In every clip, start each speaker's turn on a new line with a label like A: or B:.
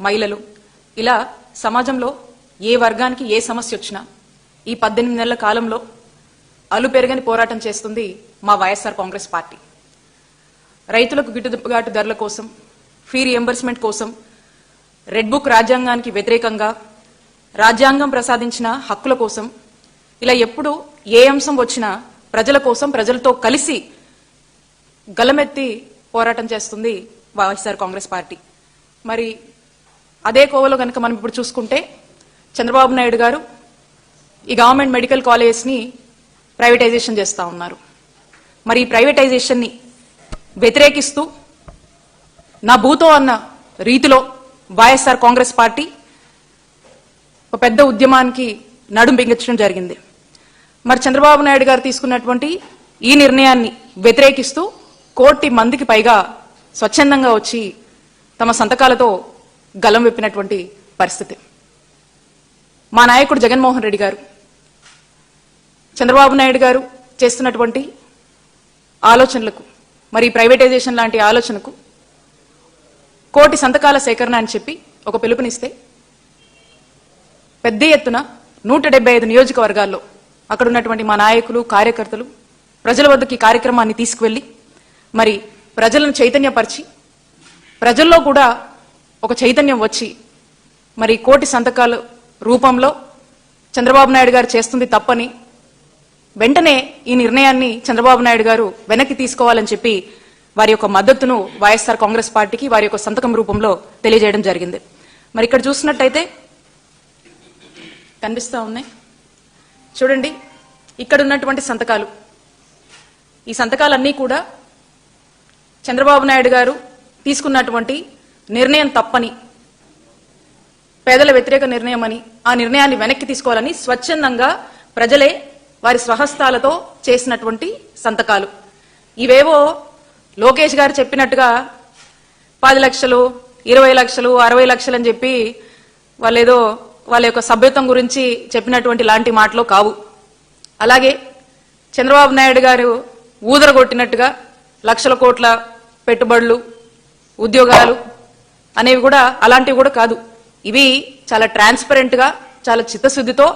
A: మహిళలు ఇలా సమాజంలో ఏ వర్గానికి ఏ సమస్య వచ్చినా ఈ 18 నెలల కాలంలో అలుపెరగని పోరాటం చేస్తుంది మా వైఎస్ఆర్ కాంగ్రెస్ పార్టీ. రైతులకు గిట్టుబాటు ధరల కోసం, ఫీ రియంబర్స్మెంట్ కోసం, రెడ్ బుక్ రాజ్యాంగానికి వ్యతిరేకంగా రాజ్యాంగం ప్రసాదించిన హక్కుల కోసం ఇలా ఎప్పుడు ఏ అంశం వచ్చినా ప్రజల కోసం ప్రజలతో కలిసి గలమెత్తి పోరాటం చేస్తుంది వైఎస్ఆర్ కాంగ్రెస్ పార్టీ. మరి అదే కోవలో కనుక మనం ఇప్పుడు చూసుకుంటే చంద్రబాబు నాయుడు గారు ఈ గవర్నమెంట్ మెడికల్ కాలేజెస్ని ప్రైవేటైజేషన్ చేస్తూ ఉన్నారు. మరి ఈ ప్రైవేటైజేషన్ని వ్యతిరేకిస్తూ నా భూతో అన్న రీతిలో వైఎస్ఆర్ కాంగ్రెస్ పార్టీ ఒక పెద్ద ఉద్యమానికి నడుం బిగించడం జరిగింది. మరి చంద్రబాబు నాయుడు గారు తీసుకున్నటువంటి ఈ నిర్ణయాన్ని వ్యతిరేకిస్తూ 1 కోటి మందికి పైగా స్వచ్ఛందంగా వచ్చి తమ సంతకాలతో గలం విప్పినటువంటి పరిస్థితి. మా నాయకుడు జగన్మోహన్ రెడ్డి గారు చంద్రబాబు నాయుడు గారు చేస్తున్నటువంటి ఆలోచనలకు, మరి ప్రైవేటైజేషన్ లాంటి ఆలోచనకు 1 కోటి సంతకాల సేకరణ అని చెప్పి ఒక పిలుపునిస్తే పెద్ద ఎత్తున 175 నియోజకవర్గాల్లో అక్కడ ఉన్నటువంటి మా నాయకులు, కార్యకర్తలు ప్రజల వద్దకు ఈ కార్యక్రమాన్ని తీసుకువెళ్లి మరి ప్రజలను చైతన్యపరిచి ప్రజల్లో కూడా ఒక చైతన్యం వచ్చి మరి 1 కోటి సంతకాల రూపంలో చంద్రబాబు నాయుడు గారు చేస్తుంది తప్పని వెంటనే ఈ నిర్ణయాన్ని చంద్రబాబు నాయుడు గారు వెనక్కి తీసుకోవాలని చెప్పి వారి యొక్క మద్దతును వైఎస్ఆర్ కాంగ్రెస్ పార్టీకి వారి యొక్క సంతకం రూపంలో తెలియజేయడం జరిగింది. మరి ఇక్కడ చూసినట్టయితే కనిపిస్తా ఉన్నాయి చూడండి, ఇక్కడ ఉన్నటువంటి సంతకాలు, ఈ సంతకాలన్నీ కూడా చంద్రబాబు నాయుడు గారు తీసుకున్నటువంటి నిర్ణయం తప్పని, పేదల వ్యతిరేక నిర్ణయం అని, ఆ నిర్ణయాన్ని వెనక్కి తీసుకోవాలని స్వచ్ఛందంగా ప్రజలే వారి స్వహస్తాలతో చేసినటువంటి సంతకాలు. ఇవేవో లోకేష్ గారు చెప్పినట్టుగా 10 లక్షలు, 20 లక్షలు, 60 లక్షలు అని చెప్పి వాళ్ళేదో వాళ్ళ యొక్క సభ్యత్వం గురించి చెప్పినటువంటి లాంటి మాటలు కావు. అలాగే చంద్రబాబు నాయుడు గారు ఊదరగొట్టినట్టుగా లక్షల కోట్ల పెట్టుబడులు, ఉద్యోగాలు అనేవి కూడా అలాంటివి కూడా కాదు. ఇవి చాలా ట్రాన్స్పరెంట్ గా, చాలా చిత్తశుద్ధితో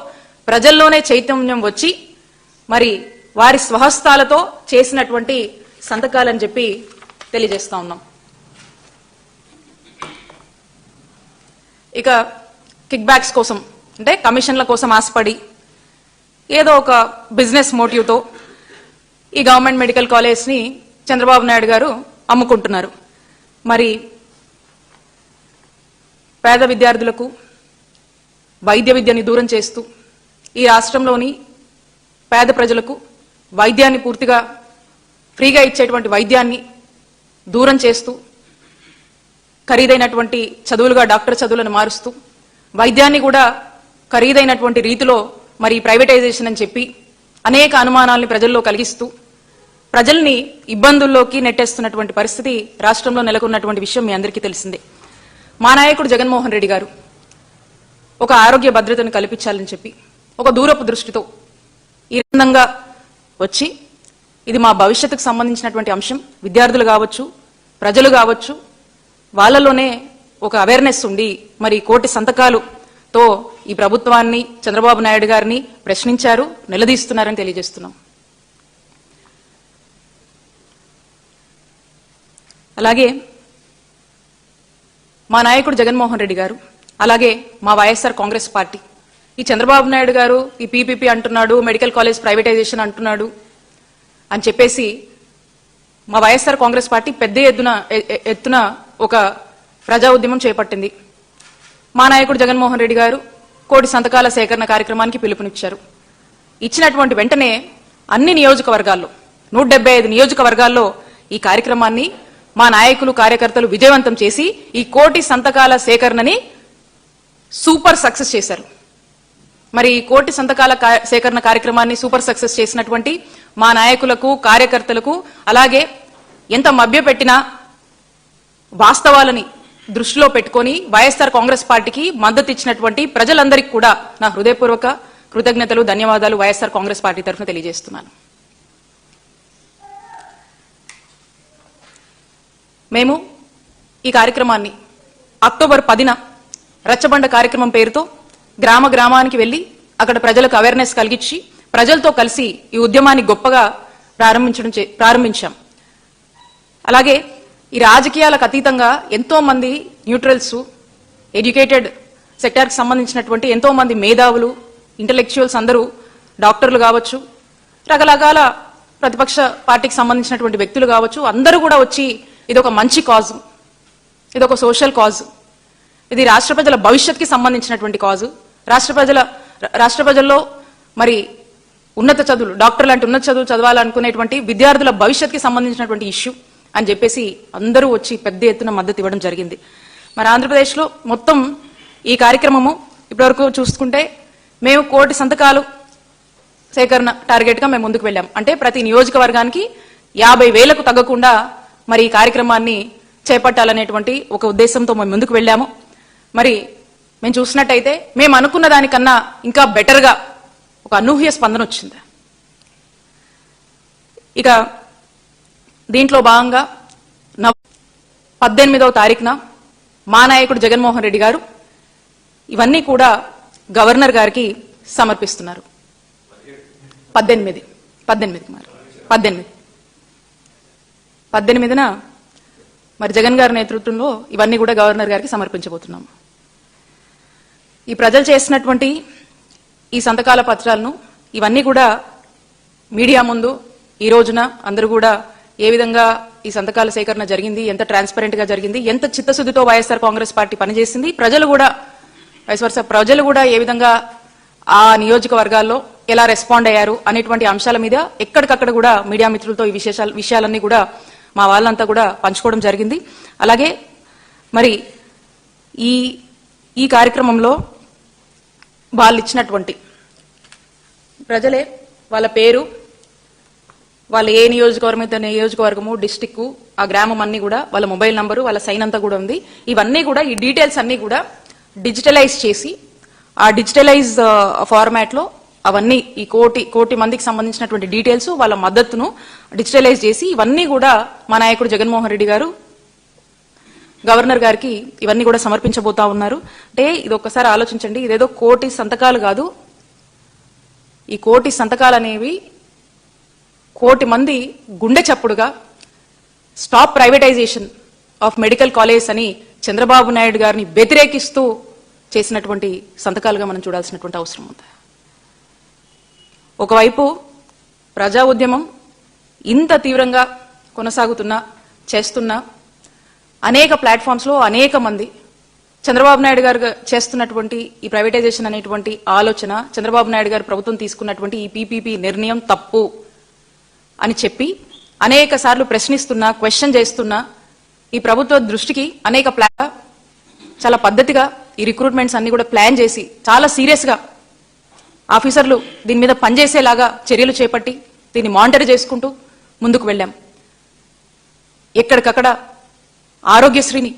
A: ప్రజల్లోనే చైతన్యం వచ్చి మరి వారి స్వహస్తాలతో చేసినటువంటి సంతకాలని చెప్పి తెలియజేస్తా ఉన్నాం. ఇక కిక్ బ్యాక్స్ కోసం, అంటే కమిషన్ల కోసం ఆశపడి ఏదో ఒక బిజినెస్ మోటివ్తో ఈ గవర్నమెంట్ మెడికల్ కాలేజ్ని చంద్రబాబు నాయుడు గారు అమ్ముకుంటున్నారు. మరి పేద విద్యార్థులకు వైద్య విద్యని దూరం చేస్తూ ఈ రాష్ట్రంలోని పేద ప్రజలకు వైద్యాన్ని పూర్తిగా ఫ్రీగా ఇచ్చేటువంటి వైద్యాన్ని దూరం చేస్తూ ఖరీదైనటువంటి చదువులుగా డాక్టర్ చదువులను మారుస్తూ వైద్యాన్ని కూడా ఖరీదైనటువంటి రీతిలో మరి ప్రైవేటైజేషన్ అని చెప్పి అనేక అనుమానాల్ని ప్రజల్లో కలిగిస్తూ ప్రజల్ని ఇబ్బందుల్లోకి నెట్టేస్తున్నటువంటి పరిస్థితి రాష్ట్రంలో నెలకొన్నటువంటి విషయం మీ అందరికీ తెలిసిందే. మా నాయకుడు జగన్మోహన్ రెడ్డి గారు ఒక ఆరోగ్య భద్రతను కల్పించాలని చెప్పి ఒక దూరపు దృష్టితో ఈ విధంగా వచ్చి ఇది మా భవిష్యత్తుకు సంబంధించినటువంటి అంశం, విద్యార్థులు కావచ్చు, ప్రజలు కావచ్చు, వాళ్ళలోనే ఒక అవేర్నెస్ ఉండి మరి 1 కోటి సంతకాలుతో ఈ ప్రభుత్వాన్ని, చంద్రబాబు నాయుడు గారిని ప్రశ్నించారు, నిలదీస్తున్నారని తెలియజేస్తున్నాం. అలాగే మా నాయకుడు జగన్మోహన్ రెడ్డి గారు, అలాగే మా వైఎస్ఆర్ కాంగ్రెస్ పార్టీ ఈ చంద్రబాబు నాయుడు గారు ఈ పీపీపీ అంటున్నాడు, మెడికల్ కాలేజ్ ప్రైవేటైజేషన్ అంటున్నాడు అని చెప్పేసి మా వైఎస్ఆర్ కాంగ్రెస్ పార్టీ పెద్ద ఎత్తున ఒక ప్రజా ఉద్యమం చేపట్టింది. మా నాయకుడు జగన్మోహన్ రెడ్డి గారు 1 కోటి సంతకాల సేకరణ కార్యక్రమానికి పిలుపునిచ్చారు. ఇచ్చినటువంటి వెంటనే అన్ని నియోజకవర్గాల్లో 175 నియోజకవర్గాల్లో ఈ కార్యక్రమాన్ని మా నాయకులు, కార్యకర్తలు విజయవంతం చేసి ఈ 1 కోటి సంతకాల సేకరణని సూపర్ సక్సెస్ చేశారు. మరి ఈ 1 కోటి సంతకాల సేకరణ కార్యక్రమాన్ని సూపర్ సక్సెస్ చేసినటువంటి మా నాయకులకు, కార్యకర్తలకు, అలాగే ఎంత మభ్యపెట్టినా వాస్తవాలని దృష్టిలో పెట్టుకొని వైఎస్ఆర్ కాంగ్రెస్ పార్టీకి మద్దతు ఇచ్చినటువంటి ప్రజలందరికీ కూడా నా హృదయపూర్వక కృతజ్ఞతలు, ధన్యవాదాలు వైఎస్ఆర్ కాంగ్రెస్ పార్టీ తరఫున తెలియజేస్తున్నాను. మేము ఈ కార్యక్రమాన్ని అక్టోబర్ 10న రచ్చబండ కార్యక్రమం పేరుతో గ్రామ గ్రామానికి వెళ్లి అక్కడ ప్రజలకు అవేర్నెస్ కలిగించి ప్రజలతో కలిసి ఈ ఉద్యమాన్ని గొప్పగా ప్రారంభించాం. అలాగే ఈ రాజకీయాలకు అతీతంగా ఎంతో మంది న్యూట్రల్స్, ఎడ్యుకేటెడ్ సెక్టార్కి సంబంధించినటువంటి ఎంతో మంది మేధావులు, ఇంటలెక్చువల్స్ అందరూ, డాక్టర్లు కావచ్చు, రకరకాల ప్రతిపక్ష పార్టీకి సంబంధించినటువంటి వ్యక్తులు కావచ్చు, అందరూ కూడా వచ్చి ఇదొక మంచి కాజు, ఇదొక సోషల్ కాజు, ఇది రాష్ట్ర ప్రజల భవిష్యత్కి సంబంధించినటువంటి కాజు, రాష్ట్ర ప్రజల్లో మరి ఉన్నత చదువులు, డాక్టర్ లాంటి ఉన్నత చదువులు చదవాలనుకునేటువంటి విద్యార్థుల భవిష్యత్కి సంబంధించినటువంటి ఇష్యూ అని చెప్పేసి అందరూ వచ్చి పెద్ద ఎత్తున మద్దతు ఇవ్వడం జరిగింది. మరి ఆంధ్రప్రదేశ్లో మొత్తం ఈ కార్యక్రమము ఇప్పటివరకు చూసుకుంటే మేము 1 కోటి సంతకాలు సేకరణ టార్గెట్గా మేము ముందుకు వెళ్ళాం. అంటే ప్రతి నియోజకవర్గానికి 50,000కు తగ్గకుండా మరి ఈ కార్యక్రమాన్ని చేపట్టాలనేటువంటి ఒక ఉద్దేశంతో మేము ముందుకు వెళ్ళాము. మరి మేము చూసినట్టయితే మేము అనుకున్న దానికన్నా ఇంకా బెటర్గా ఒక అనూహ్య స్పందన వచ్చింది. ఇక దీంట్లో భాగంగా 18వ తారీఖున మా నాయకుడు జగన్మోహన్ రెడ్డి గారు ఇవన్నీ కూడా గవర్నర్ గారికి సమర్పిస్తున్నారు. 18న మరి జగన్ గారి నేతృత్వంలో ఇవన్నీ కూడా గవర్నర్ గారికి సమర్పించబోతున్నాము. ఈ ప్రజలు చేసినటువంటి ఈ సంతకాల పత్రాలను ఇవన్నీ కూడా మీడియా ముందు ఈ రోజున అందరూ కూడా ఏ విధంగా ఈ సంతకాల సేకరణ జరిగింది, ఎంత ట్రాన్స్పరెంట్ గా జరిగింది, ఎంత చిత్తశుద్ధితో వైఎస్ఆర్ కాంగ్రెస్ పార్టీ పనిచేసింది, ప్రజలు కూడా ఏ విధంగా ఆ నియోజకవర్గాల్లో ఎలా రెస్పాండ్ అయ్యారు అనేటువంటి అంశాల మీద ఎక్కడికక్కడ కూడా మీడియా మిత్రులతో ఈ విషయాలన్నీ కూడా మా వాళ్ళంతా కూడా పంచుకోవడం జరిగింది. అలాగే మరి ఈ కార్యక్రమంలో వాళ్ళు ఇచ్చినటువంటి ప్రజలే వాళ్ళ పేరు, వాళ్ళ ఏ నియోజకవర్గము, డిస్టిక్, ఆ గ్రామం అన్ని కూడా వాళ్ళ మొబైల్ నంబరు, వాళ్ళ సైన్ అంతా కూడా ఉంది. ఇవన్నీ కూడా ఈ డీటెయిల్స్ అన్ని కూడా డిజిటలైజ్ చేసి ఆ డిజిటలైజ్ ఫార్మాట్ లో అవన్నీ ఈ కోటి మందికి సంబంధించినటువంటి డీటెయిల్స్, వాళ్ళ మద్దతును డిజిటలైజ్ చేసి ఇవన్నీ కూడా మా నాయకుడు జగన్మోహన్ రెడ్డి గారు గవర్నర్ గారికి ఇవన్నీ కూడా సమర్పించబోతా ఉన్నారు. అంటే ఇది ఒక్కసారి ఆలోచించండి, ఇదేదో 1 కోటి సంతకాలు కాదు. ఈ 1 కోటి సంతకాలు అనేవి 1 కోటి మంది గుండె చప్పుడుగా stop privatization of medical college అని చంద్రబాబు నాయుడు గారిని వ్యతిరేకిస్తూ చేసినటువంటి సంతకాలుగా మనం చూడాల్సినటువంటి అవసరం ఉంది. ఒకవైపు ప్రజా ఉద్యమం ఇంత తీవ్రంగా చేస్తున్న అనేక ప్లాట్ఫామ్స్ లో అనేక మంది చంద్రబాబు నాయుడు గారు చేస్తున్నటువంటి ఈ ప్రైవేటైజేషన్ అనేటువంటి ఆలోచన, చంద్రబాబు నాయుడు గారు ప్రభుత్వం తీసుకున్నటువంటి ఈ పీపీపీ నిర్ణయం తప్పు అని చెప్పి అనేక సార్లు ప్రశ్నిస్తున్నా, క్వశ్చన్ చేస్తున్నా ఈ ప్రభుత్వ దృష్టికి అనేక చాలా పద్ధతిగా ఈ రిక్రూట్మెంట్స్ అన్ని కూడా ప్లాన్ చేసి చాలా సీరియస్ గా ఆఫీసర్లు దీని మీద పనిచేసేలాగా చర్యలు చేపట్టి దీన్ని మానిటర్ చేసుకుంటూ ముందుకు వెళ్ళాం. ఎక్కడికక్కడ ఆరోగ్యశ్రీని,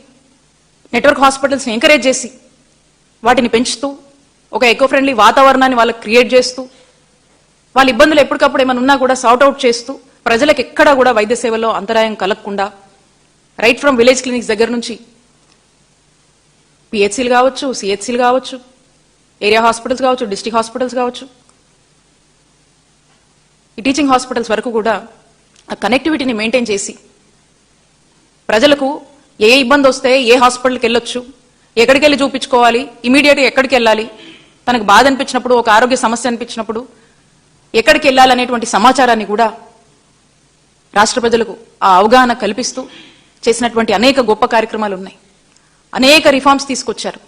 A: నెట్వర్క్ హాస్పిటల్స్ ని ఎంకరేజ్ చేసి వాటిని పెంచుతూ ఒక ఎకో ఫ్రెండ్లీ వాతావరణాన్ని వాళ్ళకి క్రియేట్ చేస్తూ వాళ్ళ ఇబ్బందులు ఎప్పటికప్పుడు ఏమైనా ఉన్నా కూడా సార్ట్ అవుట్ చేస్తూ ప్రజలకు ఎక్కడా కూడా వైద్య సేవల్లో అంతరాయం కలగకుండా రైట్ ఫ్రమ్ విలేజ్ క్లినిక్స్ దగ్గర నుంచి పిహెచ్సీలు కావచ్చు, సిహెచ్సీలు కావచ్చు, ఏరియా హాస్పిటల్స్ కావచ్చు, డిస్ట్రిక్ట్ హాస్పిటల్స్ కావచ్చు, ఈ టీచింగ్ హాస్పిటల్స్ వరకు కూడా ఆ కనెక్టివిటీని మెయింటైన్ చేసి ప్రజలకు ఏ ఇబ్బంది వస్తే ఏ హాస్పిటల్కి వెళ్ళొచ్చు, ఎక్కడికి వెళ్ళి చూపించుకోవాలి, ఇమీడియట్గా ఎక్కడికి వెళ్ళాలి, తనకు బాధ అనిపించినప్పుడు, ఒక ఆరోగ్య సమస్య అనిపించినప్పుడు ఎక్కడికి వెళ్ళాలనేటువంటి సమాచారాన్ని కూడా రాష్ట్ర ప్రజలకు ఆ అవగాహన కల్పిస్తూ చేసినటువంటి అనేక గొప్ప కార్యక్రమాలు ఉన్నాయి. అనేక రిఫార్మ్స్ తీసుకొచ్చారు.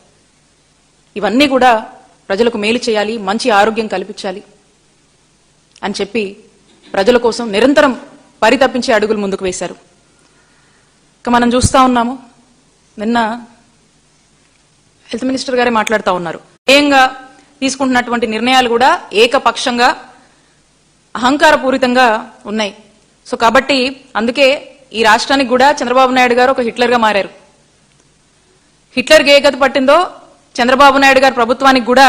A: ఇవన్నీ కూడా ప్రజలకు మేలు చేయాలి, మంచి ఆరోగ్యం కల్పించాలి అని చెప్పి ప్రజల కోసం నిరంతరం పరితపించే అడుగులు ముందుకు వేశారు. ఇక మనం చూస్తా ఉన్నాము, నిన్న హెల్త్ మినిస్టర్ గారే మాట్లాడుతూ ఉన్నారు. స్వయంగా తీసుకుంటున్నటువంటి నిర్ణయాలు కూడా ఏకపక్షంగా అహంకారపూరితంగా ఉన్నాయి. సో కాబట్టి అందుకే ఈ రాష్ట్రానికి కూడా చంద్రబాబు నాయుడు గారు ఒక హిట్లర్గా మారారు. హిట్లర్కి ఏ గతి పట్టిందో చంద్రబాబు నాయుడు గారి ప్రభుత్వానికి కూడా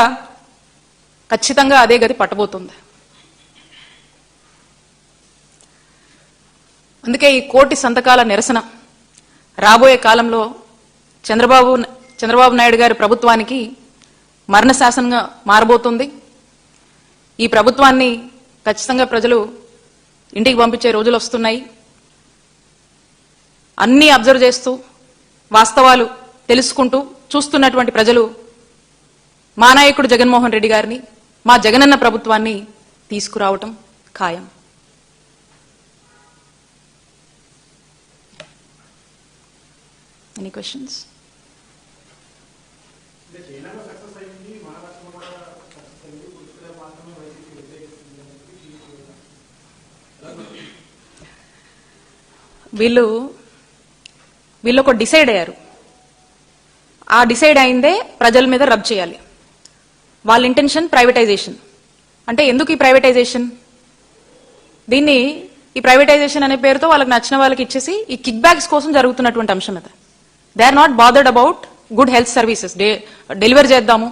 A: ఖచ్చితంగా అదే గతి పట్టబోతుంది. అందుకే ఈ 1 కోటి సంతకాల నిరసన రాబోయే కాలంలో చంద్రబాబు చంద్రబాబు నాయుడు గారి ప్రభుత్వానికి మరణ శాసనంగా మారబోతుంది. ఈ ప్రభుత్వాన్ని ఖచ్చితంగా ప్రజలు ఇంటికి పంపించే రోజులు వస్తున్నాయి. అన్నీ అబ్జర్వ్ చేస్తూ వాస్తవాలు తెలుసుకుంటూ చూస్తున్నటువంటి ప్రజలు మా నాయకుడు జగన్మోహన్ రెడ్డి గారిని, మా జగనన్న ప్రభుత్వాన్ని తీసుకురావటం ఖాయం. Any questions? వీళ్ళు ఒక డిసైడ్ అయ్యారు. ఆ డిసైడ్ అయిందే ప్రజల మీద రబ్ చేయాలి. వాళ్ళ ఇంటెన్షన్ ప్రైవేటైజేషన్. అంటే ఎందుకు ఈ ప్రైవేటైజేషన్? ఈ ప్రైవేటైజేషన్ అనే పేరుతో వాళ్ళకి నచ్చిన వాళ్ళకి ఇచ్చేసి ఈ కిక్ బ్యాక్స్ కోసం జరుగుతున్నటువంటి అంశం అది. They are not bothered about good health services deliver చేద్దాము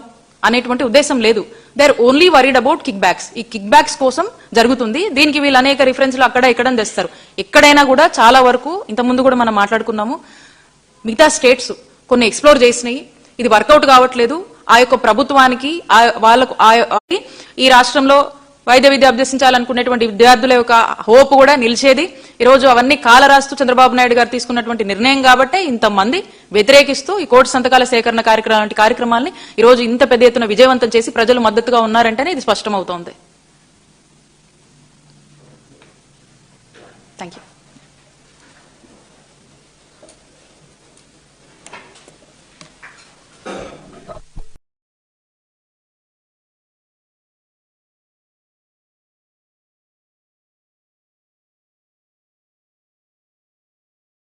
A: అనేటువంటి ఉద్దేశం లేదు. They are only worried about kickbacks. ఈ కిక్ బ్యాక్స్ కోసం జరుగుతుంది. దీనికి వీళ్ళు అనేక రిఫరెన్స్లు అక్కడ ఇక్కడ తెస్తారు. ఎక్కడైనా కూడా చాలా వరకు ఇంతకుముందు కూడా మనం మాట్లాడుకున్నాము, మిగతా స్టేట్స్ కొన్ని ఎక్స్ప్లోర్ చేసినాయి. ఇది వర్కౌట్ కావట్లేదు. ఆ యొక్క ప్రభుత్వానికి వాళ్ళకు ఈ రాష్ట్రంలో వైద్య విద్య అభ్యసించాలనుకునేటువంటి విద్యార్థుల యొక్క హోప్ కూడా నిలిచేది. ఈరోజు అవన్నీ కాలరాస్తూ చంద్రబాబు నాయుడు గారు తీసుకున్నటువంటి నిర్ణయం కాబట్టే ఇంతమంది వ్యతిరేకిస్తూ ఈ కోటి సంతకాల సేకరణ కార్యక్రమాన్ని ఈరోజు ఇంత పెద్ద ఎత్తున విజయవంతం చేసి ప్రజలు మద్దతుగా ఉన్నారంటేనే ఇది స్పష్టమవుతోంది. Thank you.